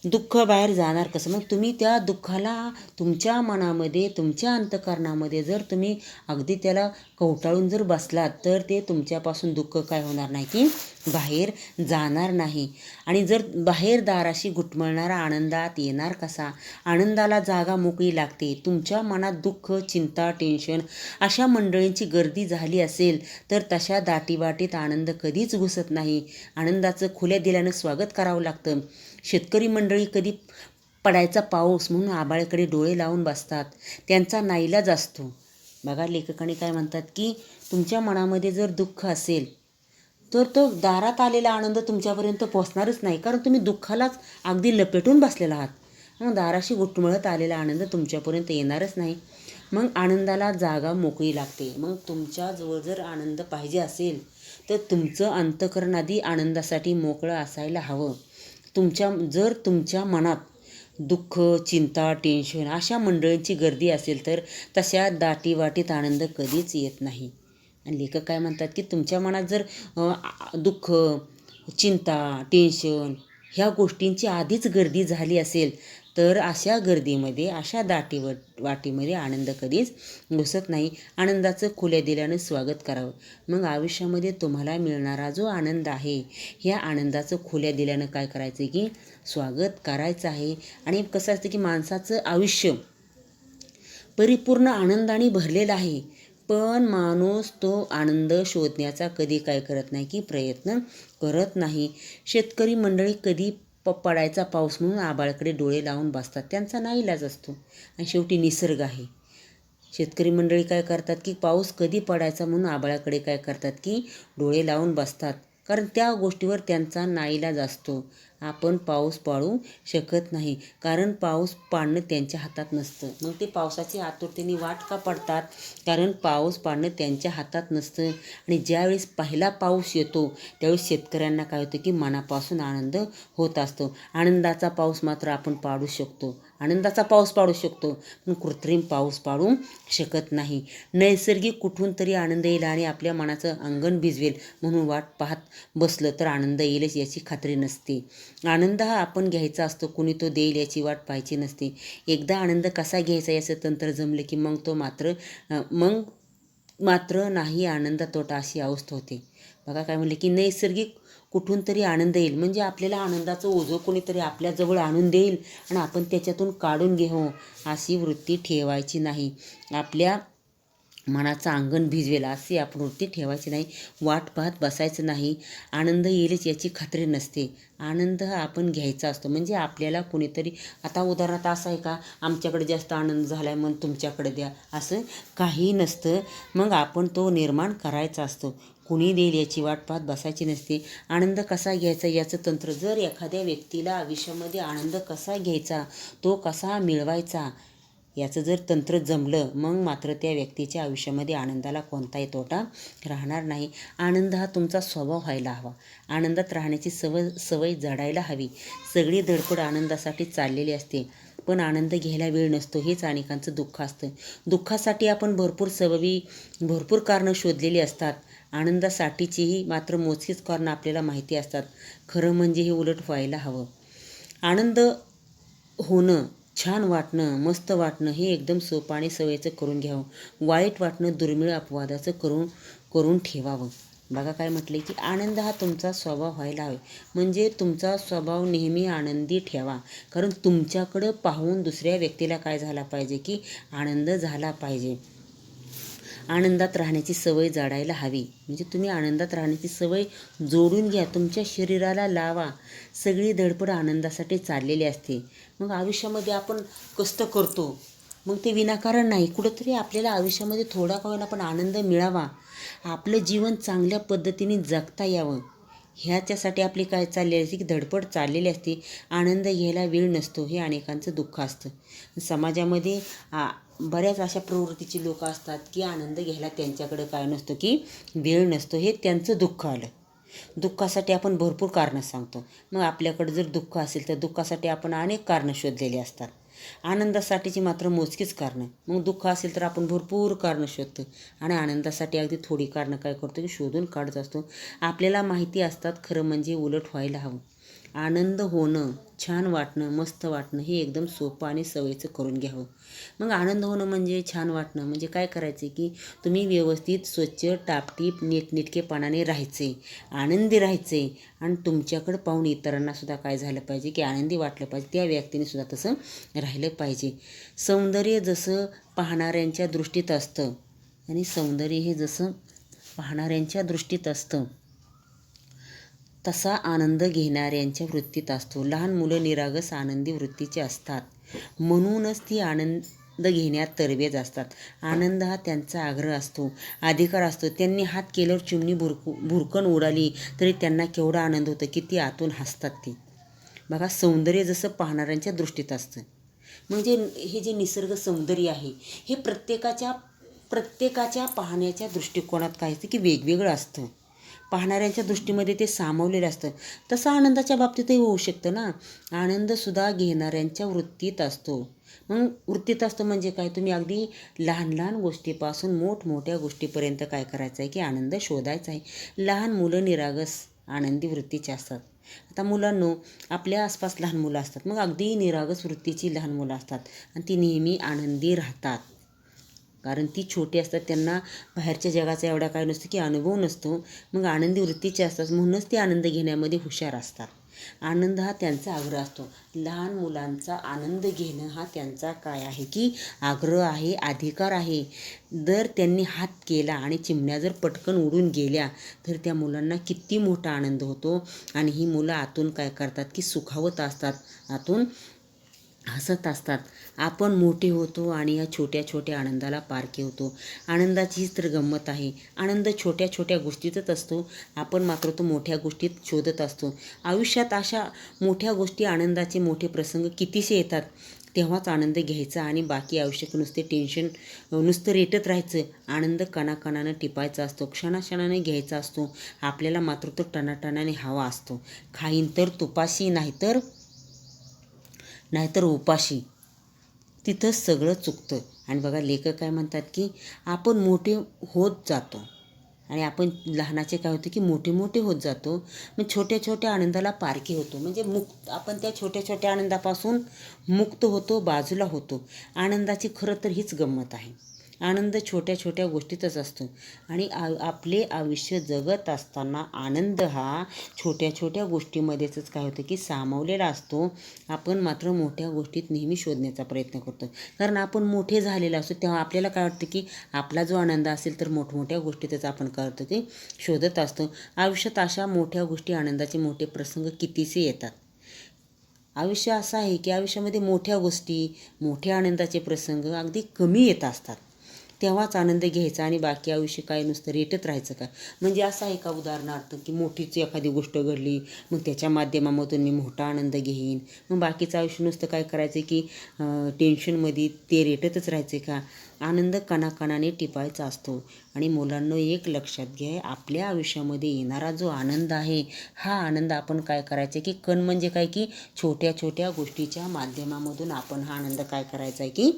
दुःख बाहेर जाणार कसं? मग तुम्ही त्या दुःखाला तुमच्या मनामध्ये, तुमच्या अंतःकरणामध्ये जर तुम्ही अगदी त्याला कवटाळून जर बसलात तर ते तुमच्यापासून दुःख काय होणार नाही की बाहेर जाणार नाही. आणि जर बाहेर दाराशी घुटमळणारा आनंदात येणार कसा? आनंदाला जागा मोकळी लागते. तुमच्या मनात दुःख, चिंता, टेन्शन अशा मंडळींची गर्दी झाली असेल तर तशा दाटीवाटीत आनंद कधीच घुसत नाही. आनंदाचं खुल्या दिल्यानं स्वागत करावं लागतं. शेतकरी मंडळी कधी पडायचा पाऊस म्हणून आभाळाकडे डोळे लावून बसतात, त्यांचा नाईलाज असतो. बघा लेखकाने काय म्हणतात की तुमच्या मनामध्ये जर दुःख असेल तर तो दारात आलेला आनंद तुमच्यापर्यंत पोचणारच नाही, कारण तुम्ही दुःखालाच अगदी लपेटून बसलेला आहात. मग दाराशी घुटमळत आलेला आनंद तुमच्यापर्यंत येणारच नाही. मग आनंदाला जागा मोकळी लागते. मग तुमच्याजवळ जर आनंद पाहिजे असेल तर तुमचं अंतःकरण आधी आनंदासाठी मोकळं असायला हवं. जर तुमच्या मनात दुःख, चिंता, टेन्शन अशा मंडळींची गर्दी असेल तर तशा दाटीवाटीत आनंद कधीच येत नाही. आणि लेखक काय म्हणतात की तुमच्या मनात जर दुःख, चिंता, टेन्शन ह्या गोष्टींची आधीच गर्दी झाली असेल तर अशा गर्दीमध्ये, अशा वाटीमध्ये आनंद कधीच घुसत नाही. आनंदाचं खुल्या दिल्यानं स्वागत करावं. मग आयुष्यामध्ये तुम्हाला मिळणारा जो आनंद आहे ह्या आनंदाचं खुल्या दिल्यानं काय करायचं की स्वागत करायचं आहे. आणि कसं असतं की माणसाचं आयुष्य परिपूर्ण आनंदाने भरलेलं आहे, पण माणूस तो आनंद शोधण्याचा कधी काय करत नाही की प्रयत्न करत नाही. शेतकरी मंडळी कधी पडायचा पाऊस म्हणून आभाळाकडे डोळे लावून बसतात, त्यांचा नाईलाज असतो. आणि शेवटी निसर्ग आहे. शेतकरी मंडळी काय करतात की पाऊस कधी पडायचा म्हणून आभाळाकडे काय करतात की डोळे लावून बसतात, कारण त्या गोष्टीवर त्यांचा नाईलाज असतो. आपण पाऊस पाडू शकत नाही, कारण पाऊस पाडणं त्यांच्या हातात नसतं. मग ते पावसाची आतुरतेने वाट का पडतात? कारण पाऊस पाडणं त्यांच्या हातात नसतं. आणि ज्यावेळेस पहिला पाऊस येतो त्यावेळेस शेतकऱ्यांना काय होतं की मनापासून आनंद होत असतो. आनंदाचा पाऊस मात्र आपण पाडू शकतो, आनंदाचा पाऊस पाडू शकतो, पण कृत्रिम पाऊस पाडू शकत नाही. नैसर्गिक कुठून तरी आनंद येईल आणि आपल्या मनाचं अंगण भिजवेल म्हणून वाट पाहत बसलं तर आनंद येईलच याची खात्री नसते. आनंद हा आपण घ्यायचा असतो, कुणी तो देईल याची वाट पाहायची नसते. एकदा आनंद कसा घ्यायचा याचं तंत्र जमलं की मग मात्र नाही आनंद तोटा अशी अवस्था होते. बघा काय म्हणले की नैसर्गिक कुठून तरी आनंद येईल, म्हणजे आपल्याला आनंदाचं ओझं कोणीतरी आपल्याजवळ आणून देईल आणि आपण त्याच्यातून काढून घेऊ अशी वृत्ती ठेवायची नाही. आपल्या मनाचं अंगण भिजवेल अशी आपण वृत्ती ठेवायची नाही. वाट पाहत बसायचं नाही. आनंद येईलच याची खात्री नसते. आनंद हा आपण घ्यायचा असतो, म्हणजे आपल्याला कोणीतरी, आता उदाहरणार्थ असं आहे का आमच्याकडे जास्त आनंद झाला आहे म्हणून तुमच्याकडे द्या, असं काही नसतं. मग आपण तो निर्माण करायचा असतो. कुणी देईल याची वाट पाहत बसायची नसते. आनंद कसा घ्यायचा याचं तंत्र, जर एखाद्या व्यक्तीला आयुष्यामध्ये आनंद कसा घ्यायचा, तो कसा मिळवायचा याचं जर तंत्र जमलं, मग मात्र त्या व्यक्तीच्या आयुष्यामध्ये आनंदाला कोणताही तोटा राहणार नाही. आनंद हा तुमचा स्वभाव व्हायला हवा. आनंदात राहण्याची सवय जडायला हवी. सगळी धडपड आनंदासाठी चाललेली असते, पण आनंद घ्यायला वेळ नसतो, हेच अनेकांचं दुःख असतं. दुःखासाठी आपण भरपूर कारणं शोधलेली असतात. आनंदासाठीचीही मात्र मोजकीच कारणं आपल्याला माहिती असतात. खरं म्हणजे हे उलट व्हायला हवं. आनंद होणं, छान वाटणं, मस्त वाटणं हे एकदम सोपं आणि सवयीचं करून घ्यावं. वाईट वाटणं दुर्मिळ अपवादाचं करून ठेवावं. बघा काय म्हटले की आनंद हा तुमचा स्वभाव व्हायला हवा, म्हणजे तुमचा स्वभाव नेहमी आनंदी ठेवा. कारण तुमच्याकडं पाहून दुसऱ्या व्यक्तीला काय झाला पाहिजे की आनंद झाला पाहिजे. आनंदात राहण्याची सवय जडायला हवी, म्हणजे तुम्ही आनंदात राहण्याची सवय जोडून घ्या, तुमच्या शरीराला लावा. सगळी धडपड आनंदासाठी चाललेली असते. मग आयुष्यामध्ये आपण कष्ट करतो, मग ते विनाकारण नाही. कुठंतरी आपल्याला आयुष्यामध्ये थोडा का होईना पण आनंद मिळावा, आपलं जीवन चांगल्या पद्धतीने जगता यावं, ह्याच्यासाठी आपली काय चाललेली असते की धडपड चाललेली असते. आनंद घ्यायला वेळ नसतो, हे अनेकांचं दुःख असतं. समाजामध्ये बऱ्याच अशा प्रवृत्तीची लोक असतात की आनंद घ्यायला त्यांच्याकडे काय नसतो की वेळ नसतो, हे त्यांचं दुःख आलं. दुःखासाठी आपण भरपूर कारणं सांगतो. मग आपल्याकडे जर दुःख असेल तर दुःखासाठी आपण अनेक कारणं शोधलेली असतात. आनंदासाठीची मात्र मोजकीच कारणं. मग दुःख असेल तर आपण भरपूर कारणं शोधतो आणि आनंदासाठी अगदी थोडी कारणं काय करतो की शोधून काढत असतो. आपल्याला माहिती असतात, खरं म्हणजे उलट व्हायला हवं. आनंद होणं, छान वाटणं, मस्त वाटणं हे एकदम सोपं आणि सवयीचं करून घ्यावं. मग आनंद होणं म्हणजे छान वाटणं म्हणजे काय करायचे की तुम्ही व्यवस्थित स्वच्छ टापटीप नीटनेटकेपणाने राहायचे, आनंदी राहायचे आणि तुमच्याकडं पाहून इतरांनासुद्धा काय झालं पाहिजे की आनंदी वाटलं पाहिजे, त्या व्यक्तीनेसुद्धा तसं राहिलं पाहिजे. सौंदर्य जसं पाहणाऱ्यांच्या दृष्टीत असतं आणि सौंदर्य हे जसं पाहणाऱ्यांच्या दृष्टीत असतं तसा आनंद घेणाऱ्यांच्या वृत्तीत असतो. लहान मुलं निरागस आनंदी वृत्तीचे असतात, म्हणूनच ती आनंद घेण्यात तरबेज असतात. आनंद हा त्यांचा आग्रह असतो, अधिकार असतो. त्यांनी हात केल्यावर चिमणी भुरकन उडाली तरी त्यांना केवढा आनंद होतो की ती आतून हसतात ती. बघा, सौंदर्य जसं पाहणाऱ्यांच्या दृष्टीत असतं, म्हणजे हे जे निसर्ग सौंदर्य आहे हे प्रत्येकाच्या पाहण्याच्या दृष्टिकोनात काय असतं की वेगवेगळं असतं. पाहणाऱ्यांच्या दृष्टीमध्ये ते सामावलेलं असतं. तसं आनंदाच्या बाबतीतही होऊ शकतं ना. आनंदसुद्धा घेणाऱ्यांच्या वृत्तीत असतो. मग वृत्तीत असतो म्हणजे काय, तुम्ही अगदी लहान लहान गोष्टीपासून मोठमोठ्या गोष्टीपर्यंत काय करायचं आहे की आनंद शोधायचा आहे. लहान मुलं निरागस आनंदी वृत्तीचे असतात. आता मुलांनो, आपल्या आसपास लहान मुलं असतात, मग अगदी निरागस वृत्तीची लहान मुलं असतात आणि ती नेहमी आनंदी राहतात. कारण ती छोटी असतात, त्यांना बाहेरच्या जगाचा एवढा काय नसतो की अनुभव नसतो. मग आनंदी वृत्तीचे असतात, म्हणूनच ते आनंद घेण्यामध्ये हुशार असतात. आनंद हा त्यांचा आग्रह असतो. लहान मुलांचा आनंद घेणं हा त्यांचा काय आहे की आग्रह आहे, अधिकार आहे. जर त्यांनी हात केला आणि चिमण्या जर पटकन उडून गेल्या तर त्या मुलांना किती मोठा आनंद होतो आणि ही मुलं आतून काय करतात की सुखावत असतात, आतून हसत असतात. आपण मोठे होतो आणि या छोट्या छोट्या आनंदाला पारखे होतो. आनंदाची हीच तर गंमत आहे. आनंद छोट्या छोट्या गोष्टीतच असतो. आपण मात्र तो मोठ्या गोष्टीत शोधत असतो. आयुष्यात अशा मोठ्या गोष्टी, आनंदाचे मोठे प्रसंग कितीसे येतात, तेव्हाच आनंद घ्यायचा आणि बाकी आयुष्यात नुसते टेन्शन, नुसतं रेटत राहायचं. आनंद कणाकणानं टिपायचा असतो, क्षणाक्षणाने घ्यायचा असतो. आपल्याला मात्र तो टनाटनाने हवा असतो. खाईन तर तुपाशी, नाहीतर उपाशी. तिथंच सगळं चुकतं. आणि बघा, लेखक काय म्हणतात की आपण मोठे होत जातो आणि आपण लहानाचे काय होतं की मोठे मोठे होत जातो. मग छोट्या छोट्या आनंदाला पारखे होतो. म्हणजे आपण त्या छोट्या छोट्या आनंदापासून मुक्त होतो, बाजूला होतो. आनंदाची खरं तर हीच गंमत आहे. आनंद छोट्या छोट्या गोष्टीतच असतो. आणि आपले आयुष्य जगत असताना आनंद हा छोट्या छोट्या गोष्टीमध्येच काय होतं की सामावलेला असतो. आपण मात्र मोठ्या गोष्टीत नेहमी शोधण्याचा प्रयत्न करतो. कारण आपण मोठे झालेले असतो तेव्हा आपल्याला काय वाटतं की आपला जो आनंद असेल तर मोठमोठ्या गोष्टीतच आपण करतो की शोधत असतो. आयुष्यात अशा मोठ्या गोष्टी, आनंदाचे मोठे प्रसंग कितीसे येतात. आयुष्य असं आहे की आयुष्यामध्ये मोठ्या गोष्टी, मोठ्या आनंदाचे प्रसंग अगदी कमी येत असतात. तेव्हाच आनंद घ्यायचा आणि बाकी आयुष्य काय नुसतं रेटत राहायचं का? म्हणजे असं आहे का उदाहरणार्थ की मोठीच एखादी गोष्ट घडली, मग त्याच्या माध्यमामधून मी मोठा आनंद घेईन, मग बाकीचं आयुष्य नुसतं काय करायचं की टेन्शनमध्ये ते रेटतच राहायचे का? आनंद कणाकणाने टिपायचा असतो. आणि मुलांनो, एक लक्षात घ्या, आपल्या आयुष्यामध्ये येणारा जो आनंद आहे, हा आनंद आपण काय करायचं की कण म्हणजे काय की छोट्या छोट्या गोष्टीच्या माध्यमामधून आपण हा आनंद काय करायचा आहे की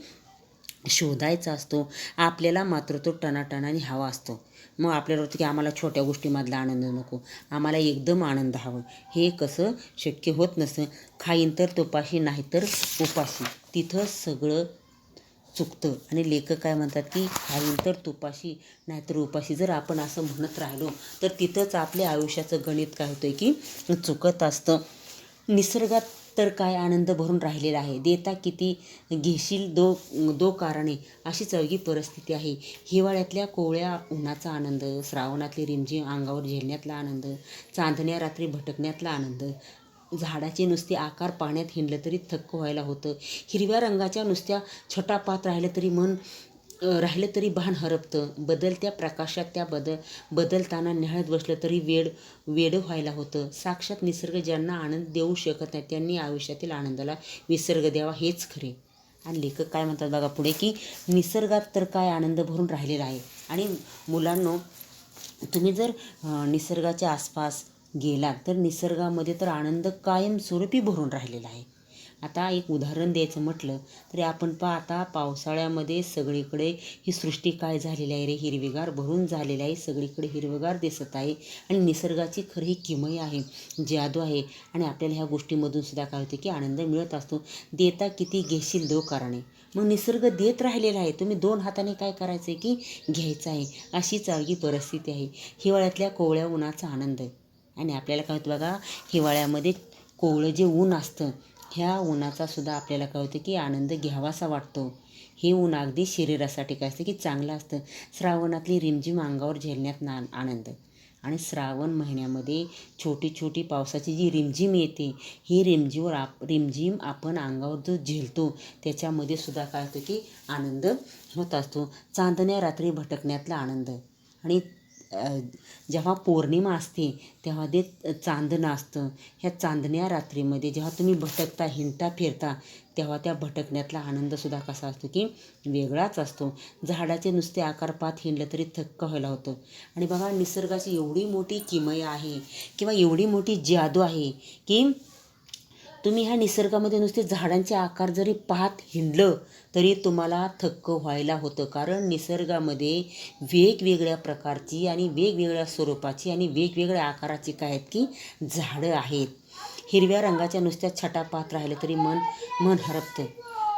शोधायचा असतो. आपल्याला मात्र तो टनाटनाने हवा असतो. मग आपल्याला वाटतं की आम्हाला छोट्या गोष्टीमधला आनंद नको, आम्हाला एकदम आनंद हवं. हे कसं शक्य होत नसतं. खाईन तर तुपाशी, नाहीतर उपाशी. तिथं सगळं चुकतं. आणि लेखक काय म्हणतात की खाईन तर तुपाशी, नाहीतर उपाशी. जर आपण असं म्हणत राहिलो तर तिथंच आपल्या आयुष्याचं गणित काय होतं की चुकत असतं. निसर्गात तर काय आनंद भरून राहिलेला आहे. देता किती घेशील दो कारणे, अशी चौगी परिस्थिती आहे. हिवाळ्यातल्या कोवळ्या उन्हाचा आनंद, श्रावणातली रिमझिम अंगावर झेलण्यातला आनंद, चांदण्या रात्री भटकण्यातला आनंद, झाडाचे नुसते आकार पाण्यात हिंडलं तरी थक्क व्हायला होतं, हिरव्या रंगाच्या नुसत्या छटापात राहिलं तरी भान हरपतं, बदलत्या प्रकाशात त्या बदलताना निहाळत बसलं तरी वेडं व्हायला होतं. साक्षात निसर्ग ज्यांना आनंद देऊ शकत नाही त्यांनी आयुष्यातील आनंदाला विसर्ग द्यावा, हेच खरे. आणि लेखक काय म्हणतात बघा पुढे की निसर्गात तर काय आनंद भरून राहिलेला आहे. आणि मुलांनो, तुम्ही जर निसर्गाच्या आसपास गेलात तर निसर्गामध्ये तर आनंद कायमस्वरूपी भरून राहिलेला आहे. आता एक उदाहरण द्यायचं म्हटलं तरी आपण आता पावसाळ्यामध्ये सगळीकडे ही सृष्टी काय झालेली आहे रे, हिरवीगार भरून झालेली आहे. सगळीकडे हिरवगार दिसत आहे आणि निसर्गाची खरी ही किमया आहे, जादू आहे. आणि आपल्याला ह्या गोष्टीमधून सुद्धा काय होते की आनंद मिळत असतो. देता किती घेशील दो कारणे. मग निसर्ग देत राहिलेला आहे, तुम्ही दोन हाताने काय करायचं आहे की घ्यायचं आहे. अशी चालगी परिस्थिती आहे. हिवाळ्यातल्या कोवळ्या उन्हाचा आनंद. आणि आपल्याला काय होतं बघा, हिवाळ्यामध्ये कोवळं जे ऊन असतं, ह्या उन्हाचा सुद्धा आपल्याला काय होतं की आनंद घ्यावासा वाटतो. हे ऊन अगदी शरीरासाठी काय असतं की चांगलं असतं. श्रावणातली रिमझिम अंगावर झेलण्यात आनंद. आणि श्रावण महिन्यामध्ये छोटी छोटी पावसाची जी रिमझिम येते, ही रिमझिम आपण अंगावर जो झेलतो त्याच्यामध्ये सुद्धा काय होतं की आनंद होत असतो. चांदण्या रात्री भटकण्यातला आनंद. आणि जेव्हा पौर्णिमा असते तेव्हा ते चांदणं असतं. ह्या चांदण्या रात्रीमध्ये जेव्हा तुम्ही भटकता, हिंडता, फिरता, तेव्हा त्या भटकण्यातला आनंदसुद्धा कसा असतो की वेगळाच असतो. झाडाचे नुसते आकार पाहत हिंडलं तरी थक्क व्हायला होतं. आणि बघा, निसर्गाची एवढी मोठी किमया आहे किंवा एवढी मोठी जादू आहे की तुम्ही ह्या निसर्गामध्ये नुसते झाडांचे आकार जरी पाहत हिंडलं तरी तुम्हाला थक्क व्हायला होतं. कारण निसर्गामध्ये वेगवेगळ्या प्रकारची आणि वेगवेगळ्या स्वरूपाची आणि वेगवेगळ्या आकाराची काय आहेत की झाडं आहेत. हिरव्या रंगाच्या नुसत्या छटा पाहत राहिलं तरी मन हरपतं.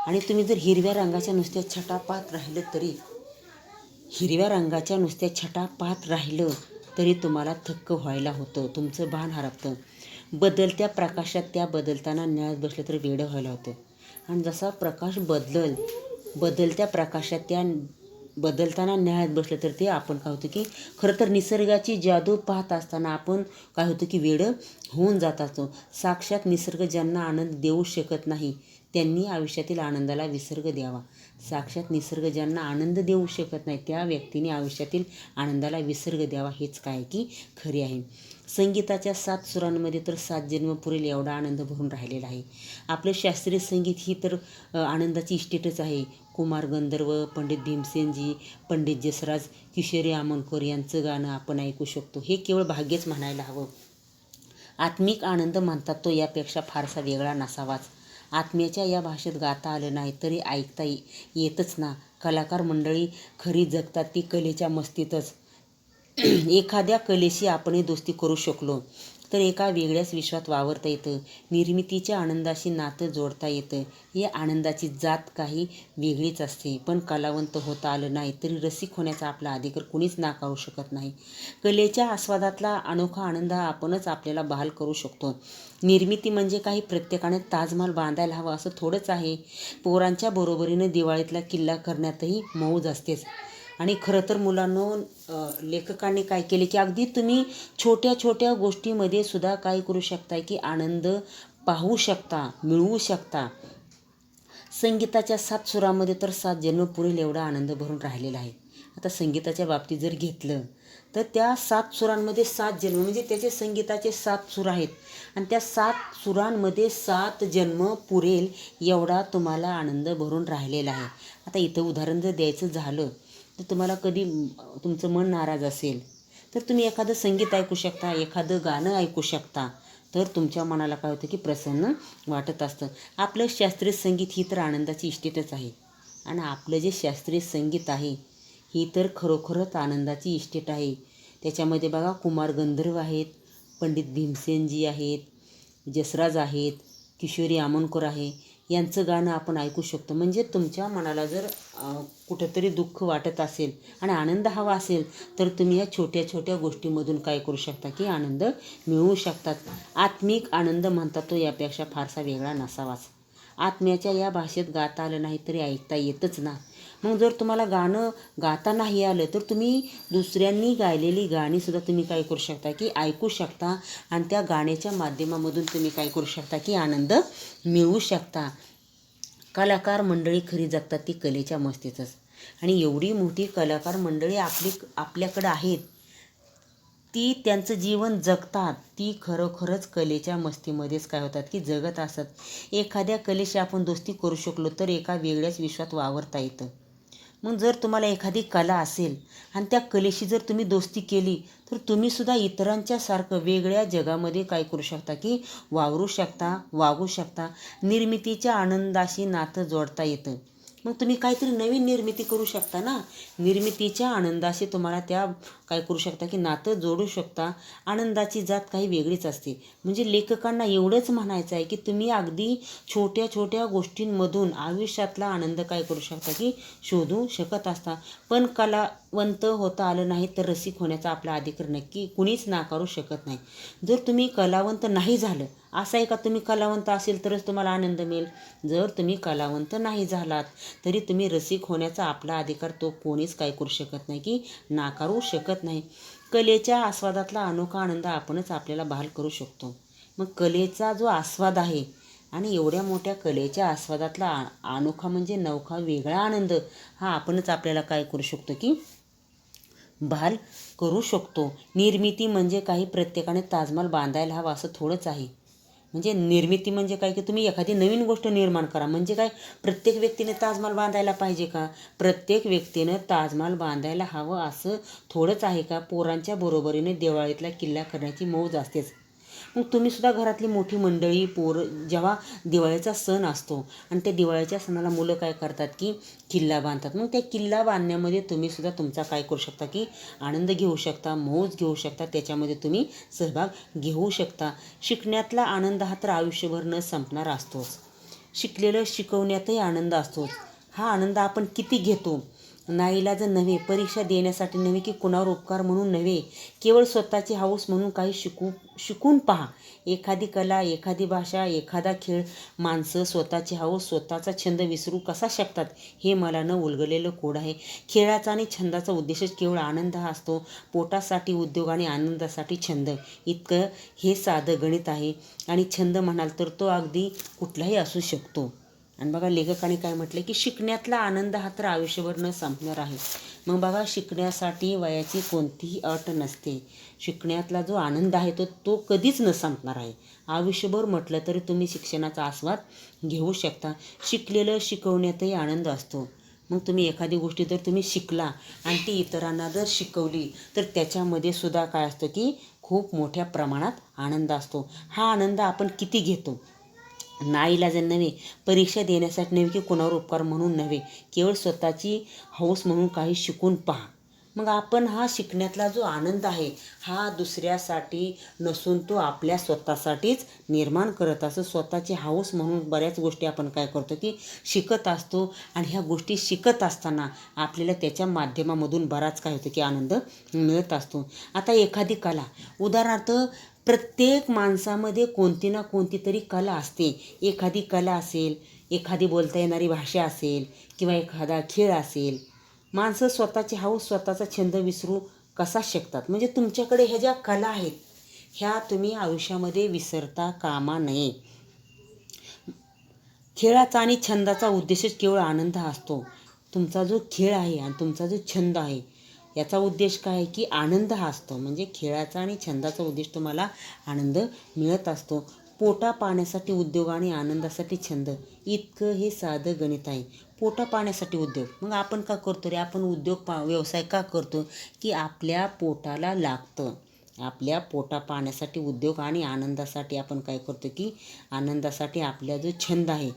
आणि तुम्ही जर हिरव्या रंगाच्या नुसत्या छटा पाहत राहिलं तरी तुम्हाला थक्क व्हायला होतं, तुमचं भान हरपतं. बदलत्या प्रकाशात त्या बदलताना निहाळत बसलं तर वेडं व्हायला होतं. आणि जसा प्रकाश बदलत्या प्रकाशात त्या बदलताना निहाळत बसलं तर ते आपण काय होतं की खरं तर निसर्गाची जादू पाहत असताना आपण काय होतं की वेडं होऊन जात असतो. साक्षात निसर्ग ज्यांना आनंद देऊ शकत नाही त्यांनी आयुष्यातील आनंदाला विसर्ग द्यावा. साक्षात निसर्ग ज्यांना आनंद देऊ शकत नाही त्या व्यक्तीने आयुष्यातील आनंदाला विसर्ग द्यावा, हेच काय की खरे आहे. संगीताच्या 7 सुरांमध्ये तर 7 जन्म पुरेल एवढा आनंद भरून राहिलेला आहे. आपलं शास्त्रीय संगीत ही तर आनंदाची इस्टेटच आहे. कुमार गंधर्व, पंडित भीमसेनजी, पंडित जसराज, किशोरी आमोणकर यांचं गाणं आपण ऐकू शकतो. हे केवळ भाग्यच म्हणायला हवं. आत्मिक आनंद म्हणतात तो यापेक्षा फारसा वेगळा नसावाच. आत्म्याच्या या भाषेत गाता आलं नाही तरी ऐकता येतच ना. कलाकार मंडळी खरी जगतात ती कलेच्या मस्तीतच. एखाद्या कलेशी आपणही दोस्ती करू शकलो तर एका वेगळ्याच विश्वात वावरता येतं. निर्मितीच्या आनंदाशी नातं जोडता येतं. या आनंदाची जात काही वेगळीच असते. पण कलावंत होता आलं नाही तरी रसिक होण्याचा आपला अधिकार कुणीच नाकारू शकत नाही. कलेच्या आस्वादातला अनोखा आनंद हा आपणच आपल्याला बहाल करू शकतो. निर्मिती म्हणजे काही प्रत्येकाने ताजमहाल बांधायला हवा असं थोडंच आहे. पोरांच्या बरोबरीने दिवाळीतला किल्ला करण्यातही मौज असतेच. आणि खरं तर मुलांनो, लेखकांनी काय केले की अगदी तुम्ही छोट्या छोट्या गोष्टीमध्ये सुद्धा काय करू शकता की आनंद पाहू शकता, मिळवू शकता. संगीताच्या 7 सुरामध्ये तर 7 जन्म पुरेल एवढा आनंद भरून राहिलेला आहे. आता संगीताच्या बाबतीत जर घेतलं तर त्या 7 सुरांमध्ये 7 जन्म म्हणजे त्याचे संगीताचे 7 सूर आहेत आणि त्या 7 सुरांमध्ये 7 जन्म पुरेल एवढा तुम्हाला आनंद भरून राहिलेला आहे. आता इथं उदाहरण जर द्यायचं झालं तर तुम्हाला कधी तुमचं मन नाराज असेल तर तुम्ही एखादं संगीत ऐकू शकता, एखादं गाणं ऐकू शकता, तर तुमच्या मनाला काय होतं की प्रसन्न वाटत असतं. आपलं शास्त्रीय संगीत ही तर आनंदाची इस्टेटच आहे आणि आपलं जे शास्त्रीय संगीत आहे ही तर खरोखरच आनंदाची इस्टेट आहे. त्याच्यामध्ये बघा कुमार गंधर्व आहेत, पंडित भीमसेनजी आहेत, जसराज आहेत, किशोरी आमोणकर आहे. यांचं गाणं आपण ऐकू शकतो. म्हणजे तुमच्या मनाला जर कुठंतरी दुःख वाटत असेल आणि आनंद हवा असेल तर तुम्ही या छोट्या छोट्या गोष्टीमधून काय करू शकता की आनंद मिळवू शकतात. आत्मिक आनंद म्हणतात तो यापेक्षा फारसा वेगळा नसावाच. आत्म्याच्या या भाषेत गाता आलं नाही तरी ऐकता येतच ना. मग जर तुम्हाला गाणं गाता नाही आलं तर तुम्ही दुसऱ्यांनी गायलेली गाणीसुद्धा तुम्ही काय करू शकता की ऐकू शकता आणि त्या गाण्याच्या माध्यमामधून तुम्ही काय करू शकता की आनंद मिळवू शकता. कलाकार मंडळी खरी जगतात ती कलेच्या मस्तीतच. आणि एवढी मोठी कलाकार मंडळी आपल्याकडं आहेत, ती त्यांचं जीवन जगतात, ती खरोखरच कलेच्या मस्तीमध्येच काय होतात की जगत असतात. एखाद्या कलेशी आपण दोस्ती करू शकलो तर एका वेगळ्याच विश्वात वावरता येतं. मग जर तुम्हाला एखादी कला असेल आणि त्या कलेशी जर तुम्ही दोस्ती केली तर तुम्हीसुद्धा इतरांच्या सारखं वेगळ्या जगामध्ये काय करू शकता की वावरू शकता, वागू शकता. निर्मितीच्या आनंदाशी नातं जोडता येतं. मग तुम्ही काहीतरी नवीन निर्मिती करू शकता ना. निर्मितीच्या आनंदाशी तुम्हाला त्या काय करू शकता की नातं जोडू शकता. आनंदाची जात काही वेगळीच असते. म्हणजे लेखकांना एवढंच म्हणायचं आहे की तुम्ही अगदी छोट्या छोट्या गोष्टींमधून आयुष्यातला आनंद काय करू शकता की शोधू शकत असता. पण कलावंत होता आलं नाही तर रसिक होण्याचा आपला अधिकार नक्की कुणीच नाकारू शकत नाही. जर तुम्ही कलावंत नाही झालं, असं आहे का तुम्ही कलावंत असेल तरच तुम्हाला आनंद मिळेल. जर तुम्ही कलावंत नाही झालात तरी तुम्ही रसिक होण्याचा आपला अधिकार तो कोणीच काय करू शकत नाही की नाकारू शकत नाही. कलेच्या आस्वादातला अनोखा आनंद आपणच आपल्याला बहाल करू शकतो. मग कलेचा जो आस्वाद आहे आणि एवढ्या मोठ्या कलेच्या आस्वादातला अनोखा म्हणजे नवखा वेगळा आनंद हा आपणच आपल्याला काय करू शकतो की बहाल करू शकतो. निर्मिती म्हणजे काही प्रत्येकाने ताजमहाल बांधायला हवा असं थोडंच आहे. म्हणजे निर्मिती म्हणजे काय की तुम्ही एखादी नवीन गोष्ट निर्माण करा. म्हणजे काय प्रत्येक व्यक्तीने ताजमहाल बांधायला पाहिजे का? प्रत्येक व्यक्तीनं ताजमहाल बांधायला हवं असं थोडंच आहे का? पोरांच्या बरोबरीने दिवाळीतला किल्ला करण्याची मौज असतेच. मग तुम्हीसुद्धा घरातली मोठी मंडळी जेव्हा दिवाळीचा सण असतो आणि त्या दिवाळीच्या सणाला मुलं काय करतात की किल्ला बांधतात. मग त्या किल्ला बांधण्यामध्ये तुम्हीसुद्धा तुमचा काय करू शकता की आनंद घेऊ शकता, मौज घेऊ शकता, त्याच्यामध्ये तुम्ही सहभाग घेऊ शकता. शिकण्यातला आनंद हा तर आयुष्यभर न संपणारा असतोच. शिकलेलं शिकवण्यातही आनंद असतोच. हा आनंद आपण किती घेतो? नाईलाज नव्हे, परीक्षा देण्यासाठी नव्हे की कुणावर उपकार म्हणून नव्हे, केवळ स्वतःची हौस म्हणून काही शिकून पहा. एखादी कला, एखादी भाषा, एखादा खेळ माणसं स्वतःची हौस, स्वतःचा छंद विसरू कसा शकतात हे मला न उलगडलेलं कोड आहे. खेळाचा आणि छंदाचा उद्देशच केवळ आनंद हा असतो. पोटासाठी उद्योग आणि आनंदासाठी छंद, इतकं हे साधं गणित आहे. आणि छंद म्हणाल तर तो अगदी कुठलाही असू शकतो. आणि बघा लेखकाने काय म्हटलं की शिकण्यातला आनंद हा तर आयुष्यभर न संपणार आहे. मग बघा शिकण्यासाठी वयाची कोणतीही अट नसते. शिकण्यातला जो आनंद आहे तो तो कधीच न संपणार आहे. आयुष्यभर म्हटलं तरी तुम्ही शिक्षणाचा आस्वाद घेऊ शकता. शिकलेलं शिकवण्यातही आनंद असतो. मग तुम्ही एखादी गोष्टी जर तुम्ही शिकला आणि ती इतरांना जर शिकवली तर त्याच्यामध्ये सुद्धा काय असतं की खूप मोठ्या प्रमाणात आनंद असतो. हा आनंद आपण किती घेतो? नाईलाजाने नव्हे, परीक्षा देण्यासाठी नव्हे की कोणावर उपकार म्हणून नव्हे, केवळ स्वतःची हौस म्हणून काही शिकून पहा. मग आपण हा शिकण्यातला जो आनंद आहे हा दुसऱ्यासाठी नसून तो आपल्या स्वतःसाठीच निर्माण करत असतो. स्वतःची हौस म्हणून बऱ्याच गोष्टी आपण काय करतो की शिकत असतो आणि ह्या गोष्टी शिकत असताना आपल्याला त्याच्या माध्यमामधून बराच काय होतं की आनंद मिळत असतो. आता एखादी कला, उदाहरणार्थ प्रत्येक माणसामध्ये कोणती ना कोणती तरी कला असते. एखादी कला असेल, एखादी बोलता येणारी भाषा असेल किंवा एखादा खेळ असेल. माणसं स्वतःची हौस, स्वतःचा छंद विसरू कसा शकतात? म्हणजे तुमच्याकडे ह्या ज्या कला आहेत ह्या तुम्ही आयुष्यामध्ये विसरता कामा नये. खेळाचा आणि छंदाचा उद्देशच केवळ आनंद हा असतो. तुमचा जो खेळ आहे आणि तुमचा जो छंद आहे याचा उद्देश काय आहे की आनंद हा असतो. म्हणजे खेळाचा आणि छंदाचा उद्देश तुम्हाला आनंद मिळत असतो. पोटा पाण्यासाठी उद्योग आणि आनंदासाठी छंद, इतकं हे साधं गणित आहे. पोटा पाण्यासाठी उद्योग, मग आपण का करतो रे? आपण व्यवसाय का करतो की आपल्या पोटाला लागतं. आपल्या पोटा पाण्यासाठी उद्योग आणि आनंदासाठी आपण काय करतो की आनंदासाठी आपला जो छंद आहे